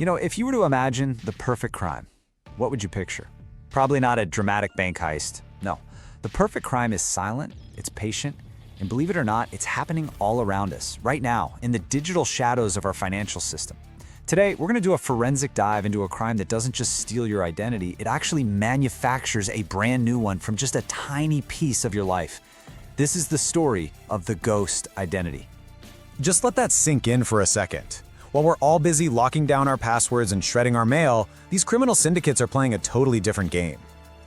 If you were to imagine the perfect crime, what would you picture? Probably not a dramatic bank heist. No. The perfect crime is silent, it's patient, and believe it or not, it's happening all around us, right now, in the digital shadows of our financial system. Today, we're going to do a forensic dive into a crime that doesn't just steal your identity, it actually manufactures a brand new one from just a tiny piece of your life. This is the story of the ghost identity. Just let that sink in for a second. While we're all busy locking down our passwords and shredding our mail, these criminal syndicates are playing a totally different game.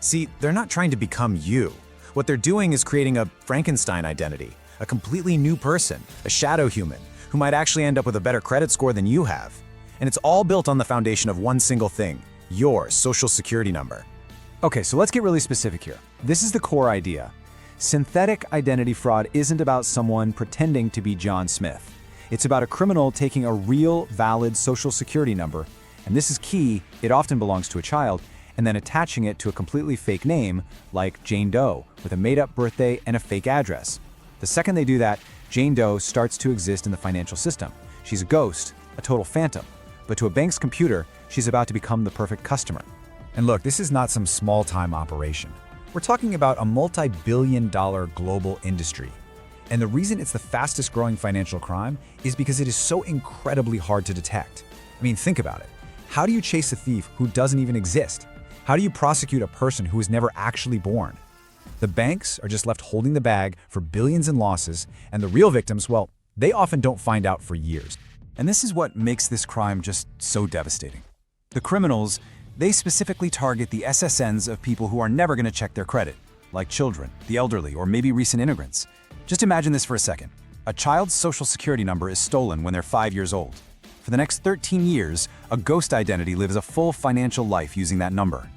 See, they're not trying to become you. What they're doing is creating a Frankenstein identity, a completely new person, a shadow human, who might actually end up with a better credit score than you have. And it's all built on the foundation of one single thing, your social security number. Okay, so let's get really specific here. This is the core idea. Synthetic identity fraud isn't about someone pretending to be John Smith. It's about a criminal taking a real, valid social security number, and this is key, it often belongs to a child, and then attaching it to a completely fake name, like Jane Doe, with a made-up birthday and a fake address. The second they do that, Jane Doe starts to exist in the financial system. She's a ghost, a total phantom. But to a bank's computer, she's about to become the perfect customer. And look, this is not some small-time operation. We're talking about a multi-billion-dollar global industry. And the reason it's the fastest-growing financial crime is because it is so incredibly hard to detect. I mean, think about it. How do you chase a thief who doesn't even exist? How do you prosecute a person who was never actually born? The banks are just left holding the bag for billions in losses, and the real victims, well, they often don't find out for years. And this is what makes this crime just so devastating. The criminals, they specifically target the SSNs of people who are never going to check their credit, like children, the elderly, or maybe recent immigrants. Just imagine this for a second. A child's social security number is stolen when they're 5 years old. For the next 13 years, a ghost identity lives a full financial life using that number.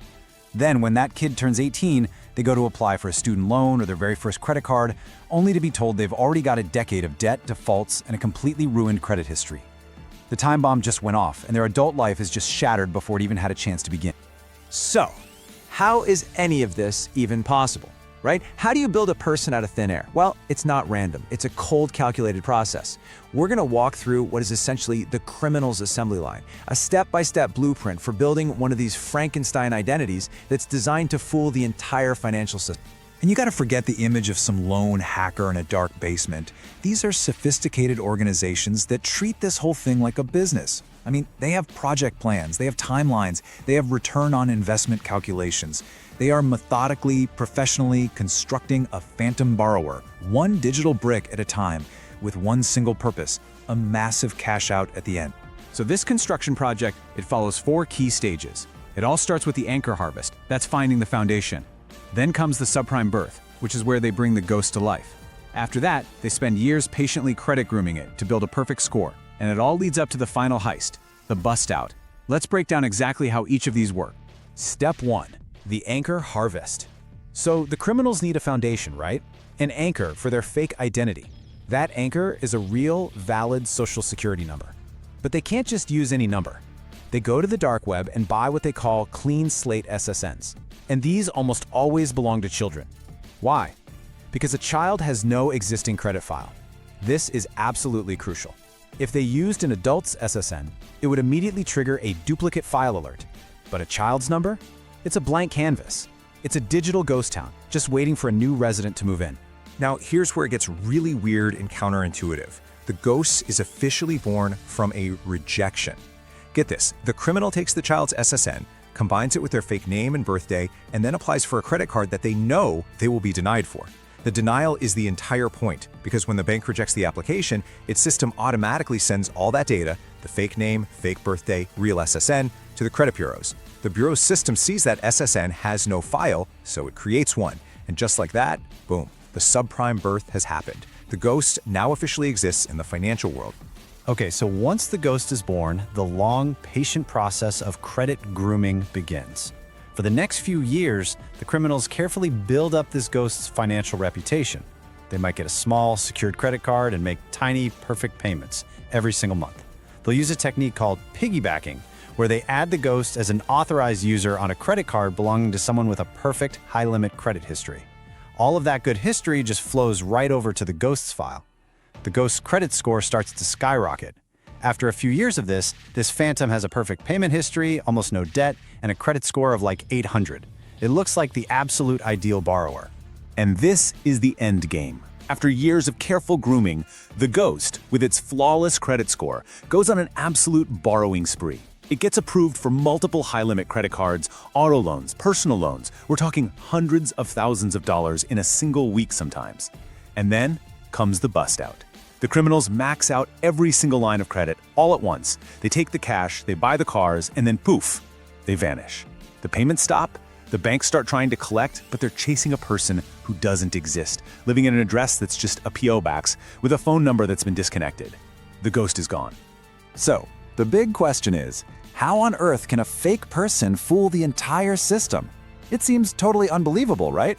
Then, when that kid turns 18, they go to apply for a student loan or their very first credit card, only to be told they've already got a decade of debt, defaults, and a completely ruined credit history. The time bomb just went off, and their adult life is just shattered before it even had a chance to begin. So, how is any of this even possible? Right? How do you build a person out of thin air? Well, it's not random. It's a cold, calculated process. We're going to walk through what is essentially the criminal's assembly line, a step-by-step blueprint for building one of these Frankenstein identities that's designed to fool the entire financial system. And you got to forget the image of some lone hacker in a dark basement. These are sophisticated organizations that treat this whole thing like a business. I mean, they have project plans, they have timelines, they have return on investment calculations. They are methodically, professionally constructing a phantom borrower, one digital brick at a time, with one single purpose, a massive cash out at the end. So this construction project, it follows 4 key stages. It all starts with the anchor harvest, that's finding the foundation. Then comes the subprime birth, which is where they bring the ghost to life. After that, they spend years patiently credit grooming it to build a perfect score. And it all leads up to the final heist, the bust out. Let's break down exactly how each of these work. Step 1. The anchor harvest. So the criminals need a foundation, right? An anchor for their fake identity. That anchor is a real, valid social security number. But they can't just use any number. They go to the dark web and buy what they call clean slate SSNs. And these almost always belong to children. Why? Because a child has no existing credit file. This is absolutely crucial. If they used an adult's SSN, it would immediately trigger a duplicate file alert. But a child's number? It's a blank canvas. It's a digital ghost town, just waiting for a new resident to move in. Now, here's where it gets really weird and counterintuitive. The ghost is officially born from a rejection. Get this, the criminal takes the child's SSN, combines it with their fake name and birthday, and then applies for a credit card that they know they will be denied for. The denial is the entire point, because when the bank rejects the application, its system automatically sends all that data, the fake name, fake birthday, real SSN, to the credit bureaus. The bureau's system sees that SSN has no file, so it creates one. And just like that, boom, the subprime birth has happened. The ghost now officially exists in the financial world. Okay, so once the ghost is born, the long, patient process of credit grooming begins. For the next few years, the criminals carefully build up this ghost's financial reputation. They might get a small, secured credit card and make tiny, perfect payments every single month. They'll use a technique called piggybacking, where they add the ghost as an authorized user on a credit card belonging to someone with a perfect, high-limit credit history. All of that good history just flows right over to the ghost's file. The ghost's credit score starts to skyrocket. After a few years of this phantom has a perfect payment history, almost no debt, and a credit score of like 800. It looks like the absolute ideal borrower. And this is the end game. After years of careful grooming, the ghost, with its flawless credit score, goes on an absolute borrowing spree. It gets approved for multiple high-limit credit cards, auto loans, personal loans. We're talking hundreds of thousands of dollars in a single week sometimes. And then comes the bust out. The criminals max out every single line of credit all at once. They take the cash, they buy the cars, and then poof, they vanish. The payments stop, the banks start trying to collect, but they're chasing a person who doesn't exist, living in an address that's just a P.O. box with a phone number that's been disconnected. The ghost is gone. So, the big question is, how on earth can a fake person fool the entire system? It seems totally unbelievable, right?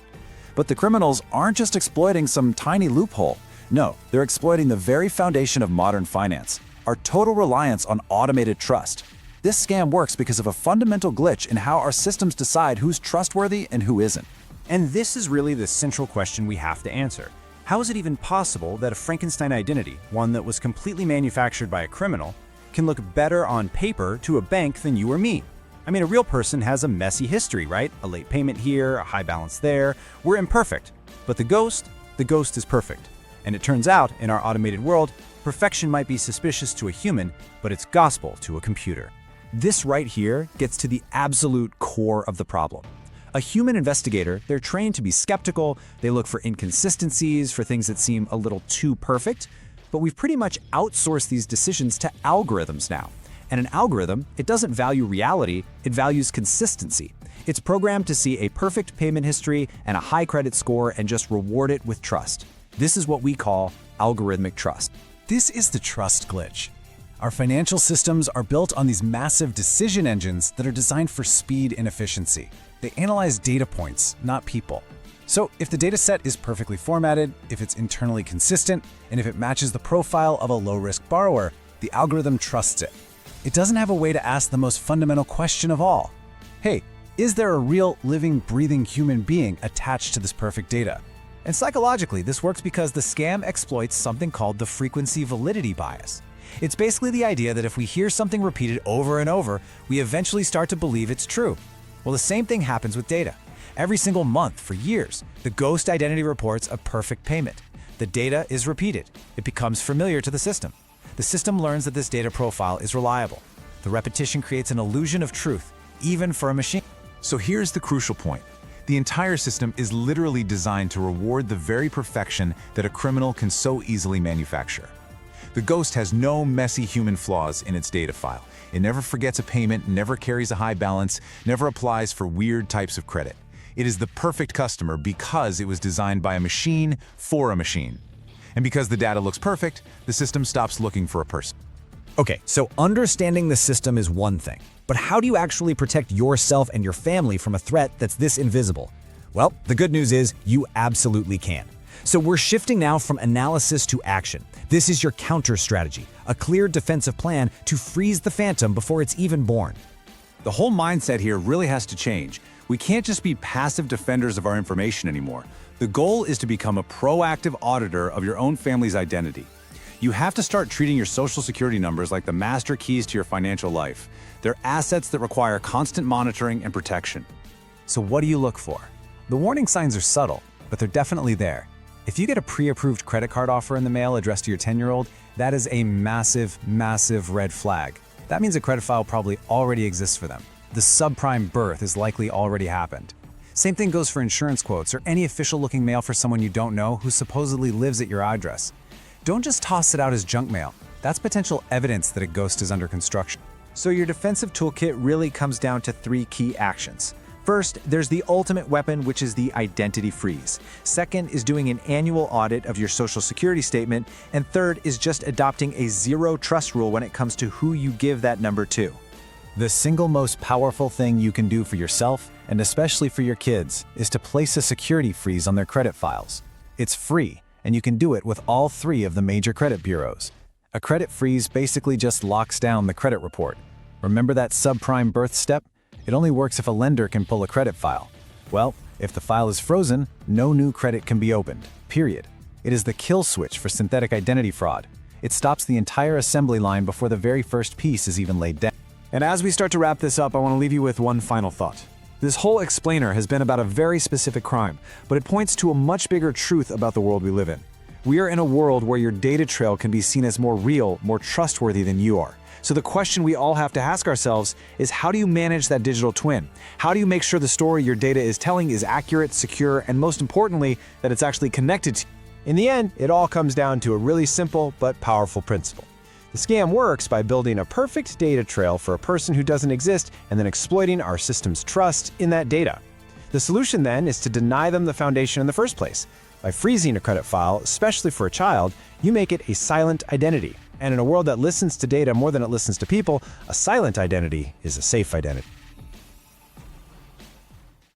But the criminals aren't just exploiting some tiny loophole. No, they're exploiting the very foundation of modern finance, our total reliance on automated trust. This scam works because of a fundamental glitch in how our systems decide who's trustworthy and who isn't. And this is really the central question we have to answer. How is it even possible that a Frankenstein identity, one that was completely manufactured by a criminal, can look better on paper to a bank than you or me? I mean, a real person has a messy history, right? A late payment here, a high balance there. We're imperfect. But the ghost is perfect. And it turns out, in our automated world, perfection might be suspicious to a human, but it's gospel to a computer. This right here gets to the absolute core of the problem. A human investigator, they're trained to be skeptical, they look for inconsistencies, for things that seem a little too perfect, but we've pretty much outsourced these decisions to algorithms now. And an algorithm, it doesn't value reality, it values consistency. It's programmed to see a perfect payment history and a high credit score and just reward it with trust. This is what we call algorithmic trust. This is the trust glitch. Our financial systems are built on these massive decision engines that are designed for speed and efficiency. They analyze data points, not people. So if the data set is perfectly formatted, if it's internally consistent, and if it matches the profile of a low-risk borrower, the algorithm trusts it. It doesn't have a way to ask the most fundamental question of all. Hey, is there a real, living, breathing human being attached to this perfect data? And psychologically, this works because the scam exploits something called the frequency validity bias. It's basically the idea that if we hear something repeated over and over, we eventually start to believe it's true. Well, the same thing happens with data. Every single month, for years, the ghost identity reports a perfect payment. The data is repeated. It becomes familiar to the system. The system learns that this data profile is reliable. The repetition creates an illusion of truth, even for a machine. So here's the crucial point. The entire system is literally designed to reward the very perfection that a criminal can so easily manufacture. The ghost has no messy human flaws in its data file. It never forgets a payment, never carries a high balance, never applies for weird types of credit. It is the perfect customer because it was designed by a machine for a machine. And because the data looks perfect, the system stops looking for a person. Okay, so understanding the system is one thing, but how do you actually protect yourself and your family from a threat that's this invisible? Well, the good news is you absolutely can. So we're shifting now from analysis to action. This is your counter strategy, a clear defensive plan to freeze the phantom before it's even born. The whole mindset here really has to change. We can't just be passive defenders of our information anymore. The goal is to become a proactive auditor of your own family's identity. You have to start treating your social security numbers like the master keys to your financial life. They're assets that require constant monitoring and protection. So what do you look for? The warning signs are subtle, but they're definitely there. If you get a pre-approved credit card offer in the mail addressed to your 10-year-old, that is a massive, massive red flag. That means a credit file probably already exists for them. The subprime birth has likely already happened. Same thing goes for insurance quotes or any official-looking mail for someone you don't know who supposedly lives at your address. Don't just toss it out as junk mail. That's potential evidence that a ghost is under construction. So your defensive toolkit really comes down to 3 key actions. First, there's the ultimate weapon, which is the identity freeze. Second is doing an annual audit of your social security statement. And third is just adopting a zero trust rule when it comes to who you give that number to. The single most powerful thing you can do for yourself, and especially for your kids, is to place a security freeze on their credit files. It's free, and you can do it with all 3 of the major credit bureaus. A credit freeze basically just locks down the credit report. Remember that subprime birth step? It only works if a lender can pull a credit file. Well, if the file is frozen, no new credit can be opened, period. It is the kill switch for synthetic identity fraud. It stops the entire assembly line before the very first piece is even laid down. And as we start to wrap this up, I want to leave you with one final thought. This whole explainer has been about a very specific crime, but it points to a much bigger truth about the world we live in. We are in a world where your data trail can be seen as more real, more trustworthy than you are. So the question we all have to ask ourselves is, how do you manage that digital twin? How do you make sure the story your data is telling is accurate, secure, and most importantly, that it's actually connected to you? In the end, it all comes down to a really simple but powerful principle. The scam works by building a perfect data trail for a person who doesn't exist and then exploiting our system's trust in that data. The solution then is to deny them the foundation in the first place. By freezing a credit file, especially for a child, you make it a silent identity. And in a world that listens to data more than it listens to people, a silent identity is a safe identity.